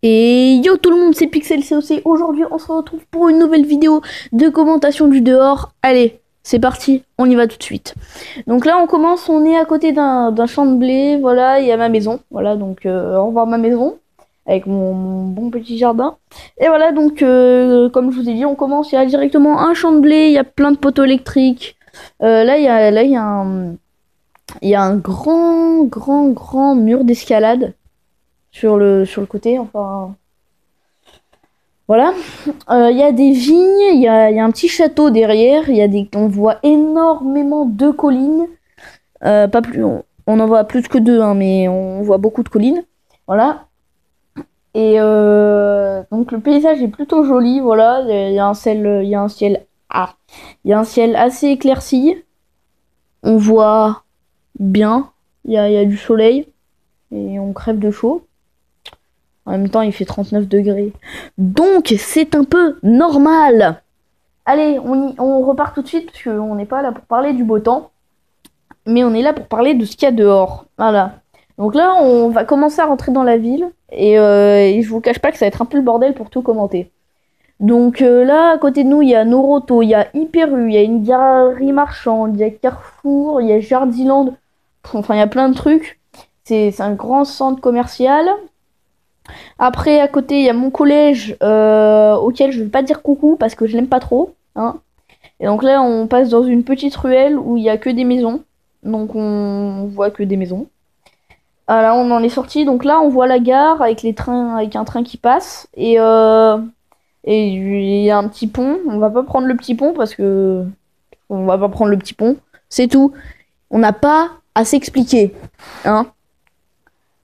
Et yo tout le monde, c'est Pixel COC. Aujourd'hui, on se retrouve pour une nouvelle vidéo de commentation du dehors. Allez, c'est parti, on y va tout de suite. Donc là, on commence, on est à côté d'un champ de blé. Voilà, il y a ma maison. Voilà, donc au revoir ma maison avec mon bon petit jardin. Et voilà, donc comme je vous ai dit, on commence. Il y a directement un champ de blé. Il y a plein de poteaux électriques. Là, il y a un grand mur d'escalade sur le côté. Enfin. Voilà, il y a des vignes, il y a un petit château derrière, on voit énormément de collines, pas plus, on en voit plus que deux, hein, mais on voit beaucoup de collines, voilà. Et donc le paysage est plutôt joli, voilà, il y a un ciel assez éclairci, on voit bien, il y a du soleil et on crève de chaud. En même temps, il fait 39 degrés. Donc, c'est un peu normal. Allez, on repart tout de suite, parce qu'on n'est pas là pour parler du beau temps. Mais on est là pour parler de ce qu'il y a dehors. Voilà. Donc là, on va commencer à rentrer dans la ville. Et je vous cache pas que ça va être un peu le bordel pour tout commenter. Donc là, à côté de nous, il y a Noroto, il y a Hyper U, il y a une galerie marchande, il y a Carrefour, il y a Jardiland. Enfin, il y a plein de trucs. C'est un grand centre commercial. Après, à côté, il y a mon collège auquel je ne vais pas dire coucou parce que je l'aime pas trop. Hein. Et donc là, on passe dans une petite ruelle où il y a que des maisons. Donc on voit que des maisons. Ah, là, on en est sorti. Donc là, on voit la gare avec les trains, avec un train qui passe. Et il y a un petit pont. On va pas prendre le petit pont parce que on va pas prendre le petit pont. C'est tout. On n'a pas à s'expliquer. Hein.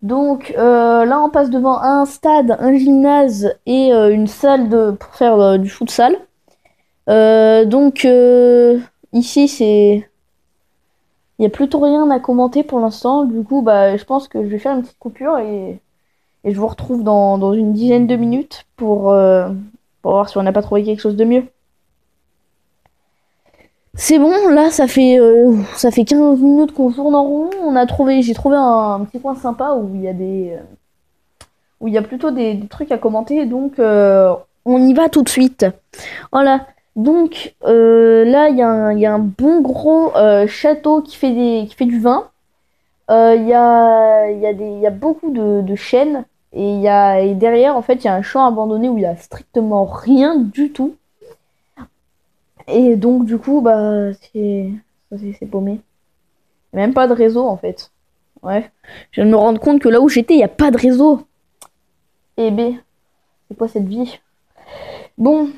Donc là, on passe devant un stade, un gymnase et une salle pour faire du futsal. Donc ici, il n'y a plutôt rien à commenter pour l'instant. Du coup, bah, je pense que je vais faire une petite coupure et je vous retrouve dans une dizaine de minutes pour voir si on n'a pas trouvé quelque chose de mieux. C'est bon, là ça fait 15 minutes qu'on tourne en rond. J'ai trouvé un petit coin sympa où il y a plutôt des trucs à commenter, donc on y va tout de suite. Voilà, donc là il y a un bon gros château qui fait du vin. Il y a beaucoup de chênes, et derrière en fait il y a un champ abandonné où il y a strictement rien du tout. Et donc du coup bah c'est paumé. Il y a même pas de réseau en fait. Ouais, je viens de me rendre compte que là où j'étais il n'y a pas de réseau. Eh B, c'est quoi cette vie? Bon,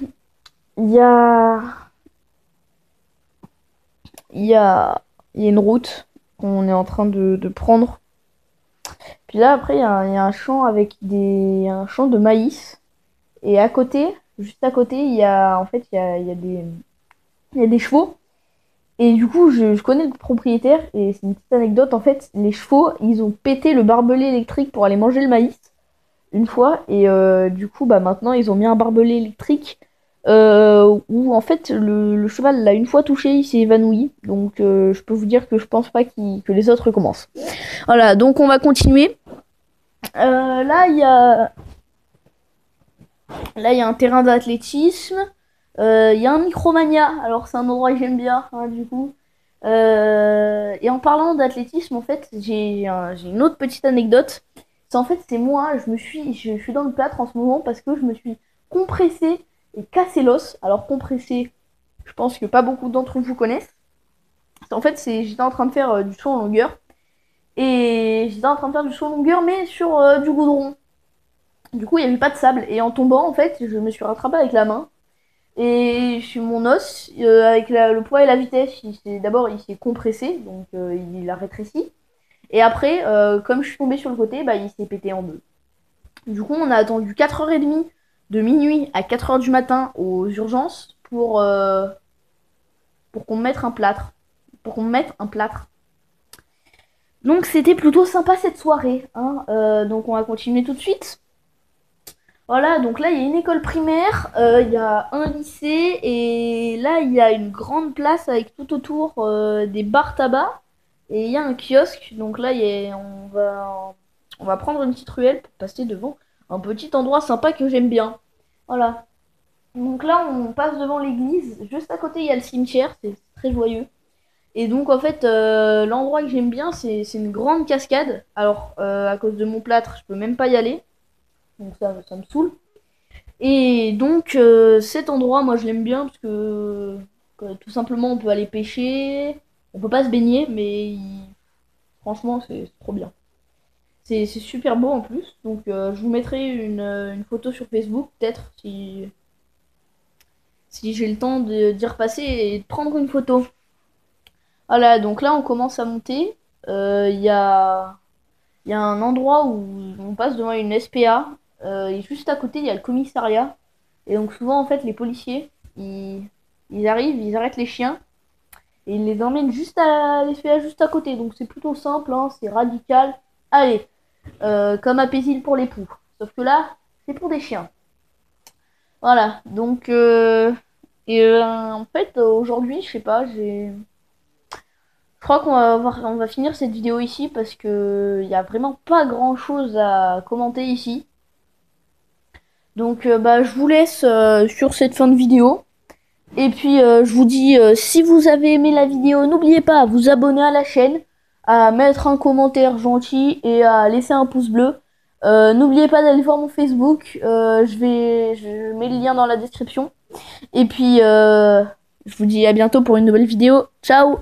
il y a... Il y a... Il y a une route qu'on est en train de prendre. Puis là, après, il y a un champ avec un champ de maïs. Et à côté, juste à côté, en fait, il y a des chevaux. Et du coup, je connais le propriétaire. Et c'est une petite anecdote. En fait, les chevaux, ils ont pété le barbelé électrique pour aller manger le maïs une fois. Et du coup, bah, maintenant, ils ont mis un barbelé électrique où en fait le cheval l'a une fois touché, il s'est évanoui. Donc je peux vous dire que je pense pas que les autres recommencent. Voilà, donc on va continuer. Là il y a un terrain d'athlétisme. Il y a un Micromania. Alors c'est un endroit que j'aime bien, hein, du coup. Et en parlant d'athlétisme, en fait, j'ai une autre petite anecdote. En fait, c'est moi, je suis dans le plâtre en ce moment parce que je me suis compressée et cassé l'os. Alors compressé, je pense que pas beaucoup d'entre vous connaissent. En fait, j'étais en train de faire du saut en longueur. Et j'étais en train de faire du saut en longueur, mais sur du goudron. Du coup, il n'y avait pas de sable. Et en tombant, en fait, je me suis rattrapée avec la main. Et mon os, avec le poids et la vitesse, d'abord il s'est compressé, donc il a rétréci. Et après, comme je suis tombée sur le côté, bah, il s'est pété en deux. Du coup, on a attendu 4h30 de minuit à 4h du matin aux urgences pour qu'on me mette un plâtre. Pour qu'on me mette un plâtre. Donc c'était plutôt sympa cette soirée. Hein. Donc on va continuer tout de suite. Voilà, donc là il y a une école primaire, il y a un lycée, et là il y a une grande place avec tout autour des bars tabac, et il y a un kiosque. Donc là on va prendre une petite ruelle pour passer devant un petit endroit sympa que j'aime bien. Voilà. Donc là, on passe devant l'église. Juste à côté, il y a le cimetière. C'est très joyeux. Et donc, en fait, l'endroit que j'aime bien, c'est une grande cascade. Alors, à cause de mon plâtre, je peux même pas y aller. Donc, ça me saoule. Et donc, cet endroit, moi, je l'aime bien parce que tout simplement, on peut aller pêcher. On peut pas se baigner, mais franchement, c'est trop bien. C'est super beau en plus. Donc, je vous mettrai une photo sur Facebook, peut-être, si j'ai le temps d'y repasser et de prendre une photo. Voilà, donc là, on commence à monter. Il y a un endroit où on passe devant une SPA. Et juste à côté, il y a le commissariat. Et donc, souvent, en fait, les policiers, ils arrivent, ils arrêtent les chiens. Et ils les emmènent juste à l'SPA, juste à côté. Donc, c'est plutôt simple, hein, c'est radical. Allez, comme à Paisible pour les poux. Sauf que là, c'est pour des chiens. Voilà, donc en fait aujourd'hui, je sais pas, je crois on va finir cette vidéo ici parce que il y a vraiment pas grand-chose à commenter ici. Donc bah je vous laisse sur cette fin de vidéo. Et puis je vous dis si vous avez aimé la vidéo, n'oubliez pas à vous abonner à la chaîne, à mettre un commentaire gentil et à laisser un pouce bleu. N'oubliez pas d'aller voir mon Facebook, je mets le lien dans la description. Et puis je vous dis à bientôt pour une nouvelle vidéo. Ciao!